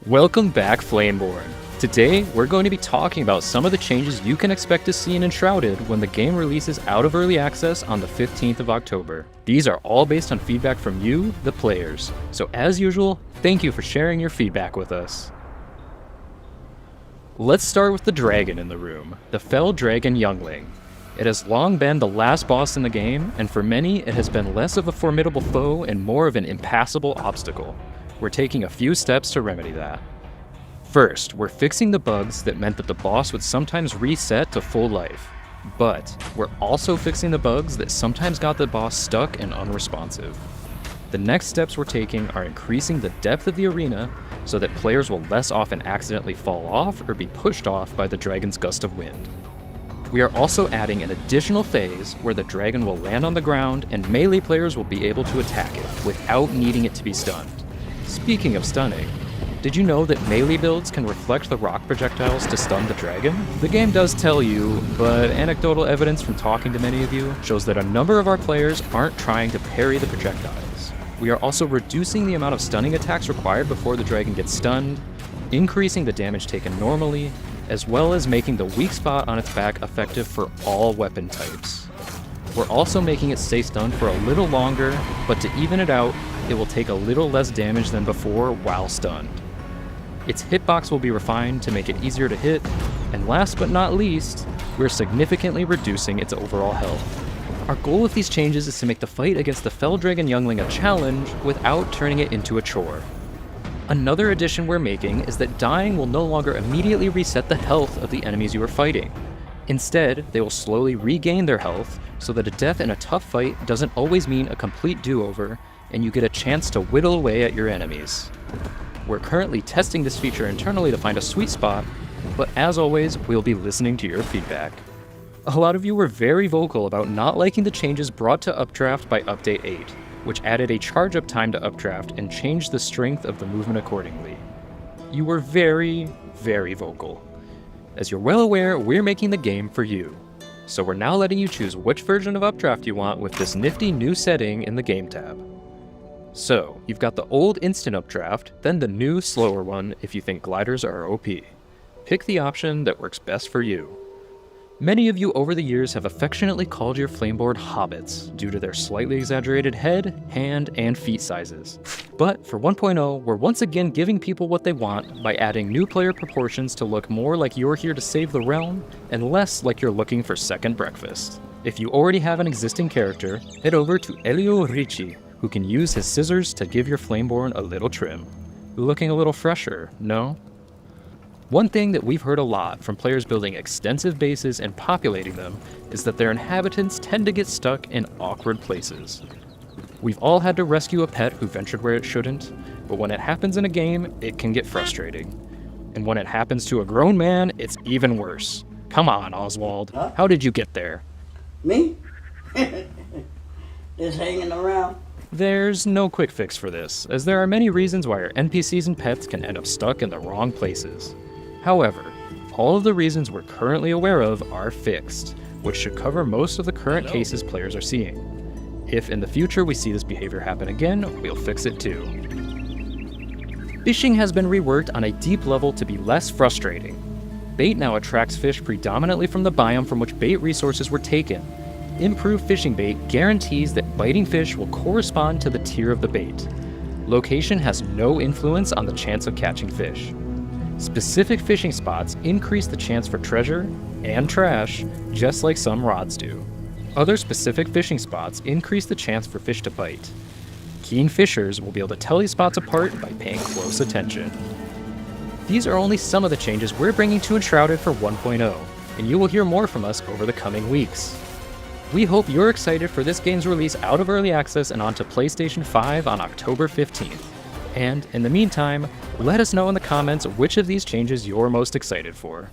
Welcome back, Flameborn. Today, we're going to be talking about some of the changes you can expect to see in Enshrouded when the game releases out of early access on the 15th of October. These are all based on feedback from you, the players. So as usual, thank you for sharing your feedback with us. Let's start with the dragon in the room, the Fell Dragon Youngling. It has long been the last boss in the game, and for many, it has been less of a formidable foe and more of an impassable obstacle. We're taking a few steps to remedy that. First, we're fixing the bugs that meant that the boss would sometimes reset to full life. But we're also fixing the bugs that sometimes got the boss stuck and unresponsive. The next steps we're taking are increasing the depth of the arena so that players will less often accidentally fall off or be pushed off by the dragon's gust of wind. We are also adding an additional phase where the dragon will land on the ground and melee players will be able to attack it without needing it to be stunned. Speaking of stunning, did you know that melee builds can reflect the rock projectiles to stun the dragon? The game does tell you, but anecdotal evidence from talking to many of you shows that a number of our players aren't trying to parry the projectiles. We are also reducing the amount of stunning attacks required before the dragon gets stunned, increasing the damage taken normally, as well as making the weak spot on its back effective for all weapon types. We're also making it stay stunned for a little longer, but to even it out, it will take a little less damage than before while stunned. Its hitbox will be refined to make it easier to hit, and last but not least, we're significantly reducing its overall health. Our goal with these changes is to make the fight against the Fell Dragon Youngling a challenge without turning it into a chore. Another addition we're making is that dying will no longer immediately reset the health of the enemies you are fighting. Instead, they will slowly regain their health so that a death in a tough fight doesn't always mean a complete do-over, and you get a chance to whittle away at your enemies. We're currently testing this feature internally to find a sweet spot, but as always, we'll be listening to your feedback. A lot of you were very vocal about not liking the changes brought to Updraft by Update 8, which added a charge-up time to Updraft and changed the strength of the movement accordingly. You were very, very vocal. As you're well aware, we're making the game for you. So we're now letting you choose which version of Updraft you want with this nifty new setting in the Game tab. So, you've got the old instant updraft, then the new slower one if you think gliders are OP. Pick the option that works best for you. Many of you over the years have affectionately called your Flameborn hobbits due to their slightly exaggerated head, hand, and feet sizes. But for 1.0, we're once again giving people what they want by adding new player proportions to look more like you're here to save the realm and less like you're looking for second breakfast. If you already have an existing character, head over to Elio Ricci, who can use his scissors to give your Flameborn a little trim. Looking a little fresher, no? One thing that we've heard a lot from players building extensive bases and populating them is that their inhabitants tend to get stuck in awkward places. We've all had to rescue a pet who ventured where it shouldn't, but when it happens in a game, it can get frustrating. And when it happens to a grown man, it's even worse. Come on, Oswald, how did you get there? Me? Just hanging around. There's no quick fix for this, as there are many reasons why our NPCs and pets can end up stuck in the wrong places. However, all of the reasons we're currently aware of are fixed, which should cover most of the current cases players are seeing. If in the future we see this behavior happen again, we'll fix it too. Fishing has been reworked on a deep level to be less frustrating. Bait now attracts fish predominantly from the biome from which bait resources were taken. Improved fishing bait guarantees that biting fish will correspond to the tier of the bait. Location has no influence on the chance of catching fish. Specific fishing spots increase the chance for treasure and trash, just like some rods do. Other specific fishing spots increase the chance for fish to bite. Keen fishers will be able to tell these spots apart by paying close attention. These are only some of the changes we're bringing to Enshrouded for 1.0, and you will hear more from us over the coming weeks. We hope you're excited for this game's release out of early access and onto PlayStation 5 on October 15th. And in the meantime, let us know in the comments which of these changes you're most excited for.